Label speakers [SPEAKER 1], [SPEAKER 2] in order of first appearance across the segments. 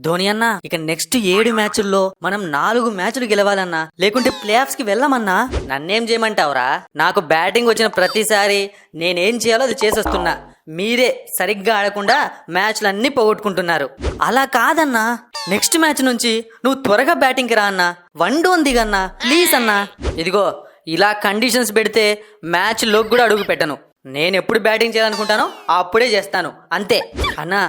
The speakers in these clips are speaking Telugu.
[SPEAKER 1] ధోని అన్న ఇక నెక్స్ట్ 7 మ్యాచ్ల్లో మనం 4 మ్యాచ్లు గెలవాలన్నా, లేకుంటే ప్లే ఆఫ్స్ కి వెళ్ళమన్నా నన్నేం చేయమంటావురా? నాకు బ్యాటింగ్ వచ్చిన ప్రతిసారి నేనేం చేయాలో అది చేసొస్తున్నా. మీరే సరిగ్గా ఆడకుండా మ్యాచ్లన్నీ పోగొట్టుకుంటున్నారు. అలా కాదన్నా, నెక్స్ట్ మ్యాచ్ నుంచి నువ్వు త్వరగా బ్యాటింగ్కి రా అన్నా, వన్డోన్ దిగన్నా ప్లీజ్ అన్నా. ఇదిగో ఇలా కండిషన్స్ పెడితే మ్యాచ్ లోకి కూడా అడుగు పెట్టను. నేను ఎప్పుడు బ్యాటింగ్ చేయాలనుకుంటానో అప్పుడే చేస్తాను, అంతే అన్నా.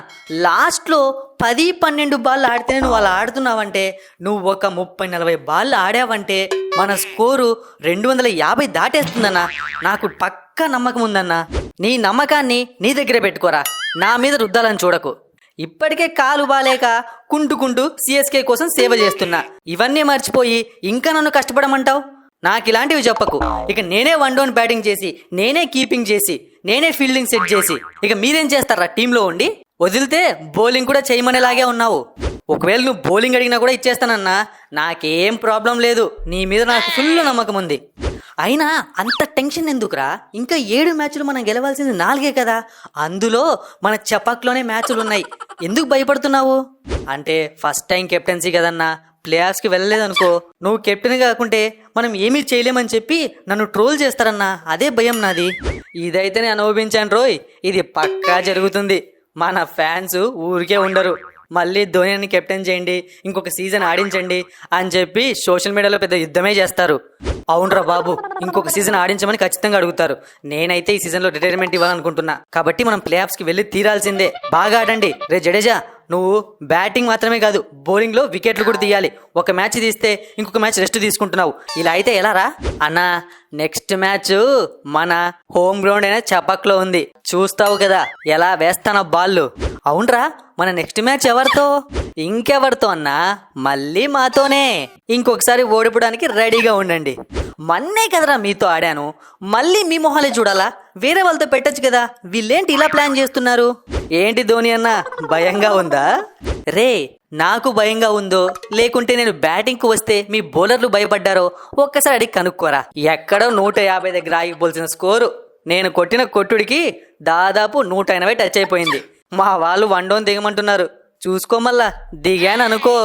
[SPEAKER 1] లాస్ట్లో 10-12 బాల్ ఆడితేనే నువ్వు అలా ఆడుతున్నావంటే, నువ్వు ఒక 30-40 బాల్ ఆడావంటే మన స్కోరు 250 దాటేస్తుందన్నా. నాకు పక్కా నమ్మకం ఉందన్నా. నీ నమ్మకాన్ని నీ దగ్గరే పెట్టుకోరా, నా మీద రుద్దాలని చూడకు. ఇప్పటికే కాలు బాలేక కుంటుకుంటూ సిఎస్కే కోసం సేవ చేస్తున్నా. ఇవన్నీ మర్చిపోయి ఇంకా నన్ను కష్టపడమంటావు? నాకు ఇలాంటివి చెప్పకు. ఇక నేనే వన్డౌన్ బ్యాటింగ్ చేసి, నేనే కీపింగ్ చేసి, నేనే ఫీల్డింగ్ సెట్ చేసి, ఇక మీరేం చేస్తారా టీంలో ఉండి? వదిలితే బౌలింగ్ కూడా చేయమనేలాగే ఉన్నావు. ఒకవేళ నువ్వు బౌలింగ్ అడిగినా కూడా ఇచ్చేస్తానన్నా, నాకేం ప్రాబ్లం లేదు. నీ మీద నాకు ఫుల్ నమ్మకం ఉంది. అయినా అంత టెన్షన్ ఎందుకురా? ఇంకా 7 మ్యాచ్లు మనం గెలవాల్సింది 4 కదా. అందులో మన చపాక్లోనే మ్యాచ్లు ఉన్నాయి. ఎందుకు భయపడుతున్నావు? అంటే ఫస్ట్ టైం కెప్టెన్సీ కదన్నా, ప్లే ఆఫ్స్కి వెళ్ళలేదనుకో, నువ్వు కెప్టెన్ కాకుంటే మనం ఏమీ చేయలేమని చెప్పి నన్ను ట్రోల్ చేస్తారన్నా, అదే భయం నాది. ఇదైతే నేను అనుభవించాను రోయ్. ఇది పక్కా జరుగుతుంది. మన ఫ్యాన్స్ ఊరికే ఉండరు. మళ్ళీ ధోనిని కెప్టెన్ చేయండి, ఇంకొక సీజన్ ఆడించండి అని చెప్పి సోషల్ మీడియాలో పెద్ద యుద్ధమే చేస్తారు. అవునరా బాబు, ఇంకొక సీజన్ ఆడించమని ఖచ్చితంగా అడుగుతారు. నేనైతే ఈ సీజన్లో రిటైర్మెంట్ ఇవ్వాలనుకుంటున్నా. కాబట్టి మనం ప్లే ఆఫ్స్కి వెళ్ళి తీరాల్సిందే. బాగా ఆడండి రే జడేజా. నువ్వు బ్యాటింగ్ మాత్రమే కాదు, బౌలింగ్లో వికెట్లు కూడా తీయాలి. ఒక మ్యాచ్ తీస్తే ఇంకొక మ్యాచ్ రెస్ట్ తీసుకుంటున్నావు. ఇలా అయితే ఎలా రా అన్నా? నెక్స్ట్ మ్యాచ్ మన హోమ్ గ్రౌండ్ అయినా చపాక్లో ఉంది. చూస్తావు కదా ఎలా వేస్తానో బాళ్ళు. అవునరా, మన నెక్స్ట్ మ్యాచ్ ఎవరితో? ఇంకెవరితో అన్నా? మళ్ళీ మాతోనే. ఇంకొకసారి ఓడిపోవడానికి రెడీగా ఉండండి. మొన్నే కదరా మీతో ఆడాను, మళ్ళీ మీ మొహాలే చూడాలా? వేరే వాళ్ళతో పెట్టచ్చు కదా. వీళ్ళేంటి ఇలా ప్లాన్ చేస్తున్నారు? ఏంటి ధోని అన్న, భయంగా ఉందా? రే, నాకు భయంగా ఉందో లేకుంటే నేను బ్యాటింగ్కు వస్తే మీ బౌలర్లు భయపడ్డారో ఒక్కసారి అడిగి కనుక్కోరా. ఎక్కడో 150 దగ్గర ఆగిపోల్సిన స్కోరు నేను కొట్టిన కొట్టుడికి దాదాపు 180 టచ్ అయిపోయింది. మా వాళ్ళు వన్డౌన్ దిగమంటున్నారు. చూసుకోమల్లా దిగాను అనుకో.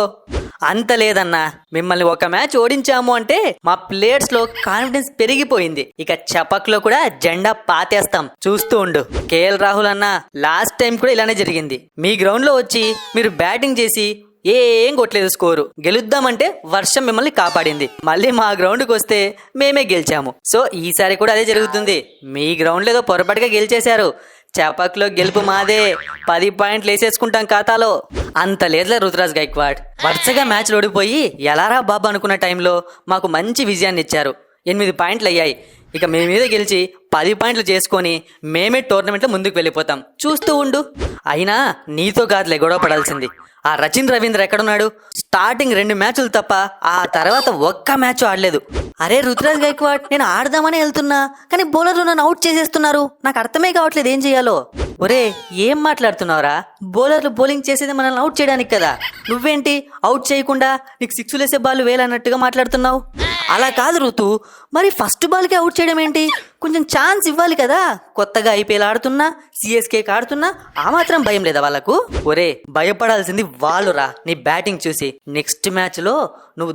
[SPEAKER 1] అంత లేదన్నా, మిమ్మల్ని ఒక మ్యాచ్ ఓడించాము అంటే మా ప్లేయర్స్ లో కాన్ఫిడెన్స్ పెరిగిపోయింది. ఇక చపక్లో కూడా జెండా పాతేస్తాం, చూస్తూ ఉండు. కేఎల్ రాహుల్ అన్న, లాస్ట్ టైం కూడా ఇలానే జరిగింది. మీ గ్రౌండ్ లో వచ్చి మీరు బ్యాటింగ్ చేసి ఏం కొట్టలేదు స్కోరు. గెలుద్దామంటే వర్షం మిమ్మల్ని కాపాడింది. మళ్ళీ మా గ్రౌండ్కి వస్తే మేమే గెలిచాము. సో ఈసారి కూడా అదే జరుగుతుంది. మీ గ్రౌండ్ లో ఏదో పొరపాటుగా గెలిచేశారు. చపాక్లో గెలుపు మాదే. 10 పాయింట్లు వేసేసుకుంటాం ఖాతాలో. అంత లేదులే రుతురాజ్ గైక్వాడ్. వరుసగా మ్యాచ్లు ఓడిపోయి ఎలారా బాబు అనుకున్న టైంలో మాకు మంచి విజయాన్ని ఇచ్చారు. 8 పాయింట్లు అయ్యాయి. ఇక మీ మీద గెలిచి 10 పాయింట్లు చేసుకొని మేమే టోర్నమెంట్లో ముందుకు వెళ్ళిపోతాం. చూస్తూ ఉండు. అయినా నీతో కాదులే గొడవ పడాల్సింది. ఆ రచిన్ రవీంద్ర ఎక్కడున్నాడు? స్టార్టింగ్ 2 మ్యాచ్లు తప్ప ఆ తర్వాత ఒక్క మ్యాచ్ ఆడలేదు. అరే రుతురాజ్ గైక్వాడ్, నేను ఆడదామని వెళ్తున్నా, కానీ బౌలర్లు నన్ను అవుట్ చేసేస్తున్నారు. నాకు అర్థమే కావట్లేదు ఏం చేయాలో. ఒరే, ఏం మాట్లాడుతున్నావురా? బౌలర్లు బౌలింగ్ చేసేది మనల్ని అవుట్ చేయడానికి కదా. నువ్వేంటి అవుట్ చేయకుండా నీకు 6 వేసే బాల్ వేలన్నట్టుగా మాట్లాడుతున్నావు? అలా కాదు ఋతు, మరి ఫస్ట్ బాల్కే అవుట్ చేయడం ఏంటి? కొంచెం ఛాన్స్ ఇవ్వాలి కదా. కొత్తగా ఐపీఎల్ ఆడుతున్నా, సిఎస్కేకి ఆడుతున్నా, ఆ మాత్రం భయం లేదా వాళ్ళకు? ఒరే, భయపడాల్సింది వాళ్ళురా నీ బ్యాటింగ్ చూసి. నెక్స్ట్ మ్యాచ్ లో నువ్వు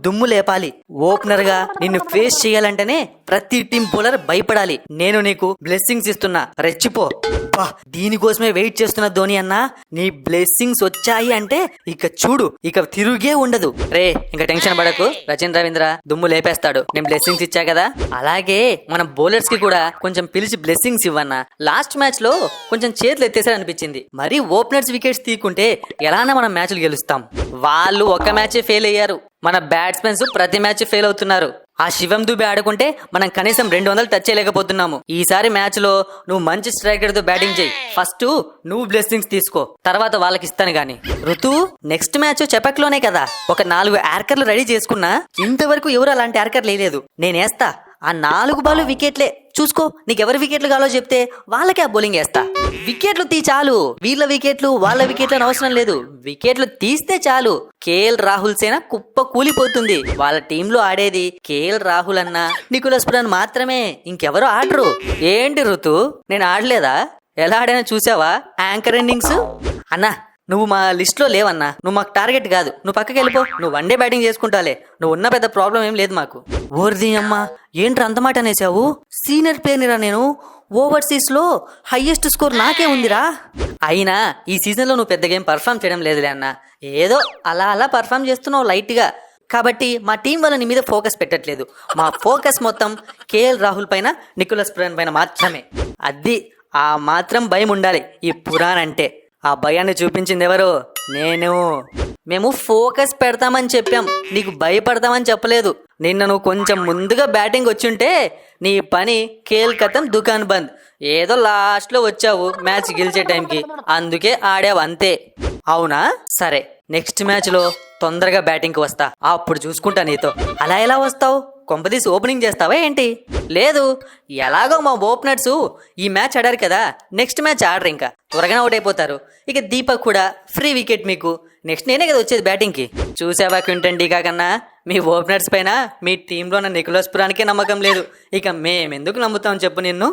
[SPEAKER 1] దుమ్ము లేపాలి. ఓపెనర్ గా నిన్ను ఫేస్ చేయాలంటేనే ప్రతి టీం బౌలర్ భయపడాలి. నేను నీకు బ్లెస్సింగ్స్ ఇస్తున్నా, రెచ్చిపో. దీనికోసమే వెయిట్ చేస్తున్న ధోని అన్న. నీ బ్లెస్సింగ్స్ వచ్చాయి అంటే ఇక చూడు, ఇక తిరుగే ఉండదు. రే, ఇంకా టెన్షన్ పడకు. రచిన్ రవీంద్ర దుమ్ము లేపేస్తాడు. నేను బ్లెస్సింగ్స్ ఇచ్చా కదా. అలాగే మన బౌలర్స్ కి కూడా కొంచెం పిలిచి బ్లెస్సింగ్స్ ఇవ్వన్నా. లాస్ట్ మ్యాచ్ లో కొంచెం చేతులు ఎత్తేసారు అనిపించింది. మరి ఓపెనర్స్ వికెట్స్ తీకుంటే ఎలానా మనం మ్యాచ్లు గెలుస్తాం. వాళ్ళు ఒక మ్యాచే ఫెయిల్ అయ్యారు. మన బ్యాట్స్మెన్స్ ప్రతి మ్యాచ్ ఫెయిల్ అవుతున్నారు. ఆ శివం దుబే ఆడుకుంటే మనం కనీసం 200 టచ్ చేయలేకపోతున్నాము. ఈసారి మ్యాచ్ లో నువ్వు మంచి స్ట్రైకర్ తో బ్యాటింగ్ చేయి. ఫస్ట్ నువ్వు బ్లెస్సింగ్స్ తీసుకో, తర్వాత వాళ్ళకి ఇస్తాను గాని. ఋతు, నెక్స్ట్ మ్యాచ్ చపక్లోనే కదా. ఒక 4 యార్కర్లు రెడీ చేసుకున్నా. ఇంతవరకు ఎవరు అలాంటి యార్కర్లు వేయలేదు. నేనేస్తా. ఆ 4 బాల్ వికెట్లే. చూసుకో, నీకెవరి వికెట్లు కావాలో చెప్తే వాళ్ళకే ఆ బౌలింగ్ వేస్తా. వికెట్లు తీ చాలు. వీళ్ళ వికెట్లు వాళ్ళ వికెట్లు అవసరం లేదు. వికెట్లు తీస్తే చాలు. కేఎల్ రాహుల్ సేన కుప్ప కూలిపోతుంది. వాళ్ళ టీంలో ఆడేది కేఎల్ రాహుల్ అన్న, నికోలస్ పురాన్ మాత్రమే. ఇంకెవరు ఆడరు. ఏంటి ఋతు, నేను ఆడలేదా? ఎలా ఆడానో చూసావా యాంకర్ ఇన్నింగ్స్? అన్నా, నువ్వు మా లిస్ట్లో లేవన్నా. నువ్వు మాకు టార్గెట్ కాదు. నువ్వు పక్కకి వెళ్ళిపో. నువ్వు వన్డే బ్యాటింగ్ చేసుకుంటాలే. నువ్వు ఉన్న పెద్ద ప్రాబ్లం ఏం లేదు మాకు. ఓర్ది అమ్మా, ఏంట్రా అంత మాట అనేసావు? సీనియర్ ప్లేయర్నిరా నేను. ఓవర్సీస్లో హైయెస్ట్ స్కోర్ నాకే ఉందిరా. అయినా ఈ సీజన్లో నువ్వు పెద్ద గేమ్ పర్ఫామ్ చేయడం లేదులే అన్న. ఏదో అలా అలా పర్ఫామ్ చేస్తున్నావు లైట్గా. కాబట్టి మా టీం వల్ల నీ మీద ఫోకస్ పెట్టట్లేదు. మా ఫోకస్ మొత్తం కేఎల్ రాహుల్ పైన, నికోలస్ పురాన్ పైన మాత్రమే. అది ఆ మాత్రం భయం ఉండాలి ఈ పురాన్ అంటే. ఆ భయాన్ని చూపించింది ఎవరు? నేను. మేము ఫోకస్ పెడతామని చెప్పాం, నీకు భయపడతామని చెప్పలేదు. నిన్న నువ్వు కొంచెం ముందుగా బ్యాటింగ్ వచ్చుంటే నీ పని కేల్ కతం, దుకాన్ బంద్. ఏదో లాస్ట్లో వచ్చావు మ్యాచ్ గెలిచే టైంకి, అందుకే ఆడావు అంతే. అవునా, సరే. నెక్స్ట్ మ్యాచ్లో తొందరగా బ్యాటింగ్కి వస్తా, అప్పుడు చూసుకుంటా నీతో. అలా ఎలా వస్తావు? కొంపదీసి ఓపెనింగ్ చేస్తావా ఏంటి? లేదు, ఎలాగో మా ఓపెనర్స్ ఈ మ్యాచ్ ఆడారు కదా, నెక్స్ట్ మ్యాచ్ ఆడరు, ఇంకా త్వరగానే అవుట్ అయిపోతారు. ఇక దీపక్ కూడా ఫ్రీ వికెట్ మీకు. నెక్స్ట్ నేనే కదా వచ్చేది బ్యాటింగ్కి. చూసావా క్వింటన్ డీకా కన్నా మీ ఓపెనర్స్ పైన మీ టీంలో ఉన్న నికోలస్ పురాన్కే నమ్మకం లేదు. ఇక మేమెందుకు నమ్ముతాం చెప్పు నిన్ను?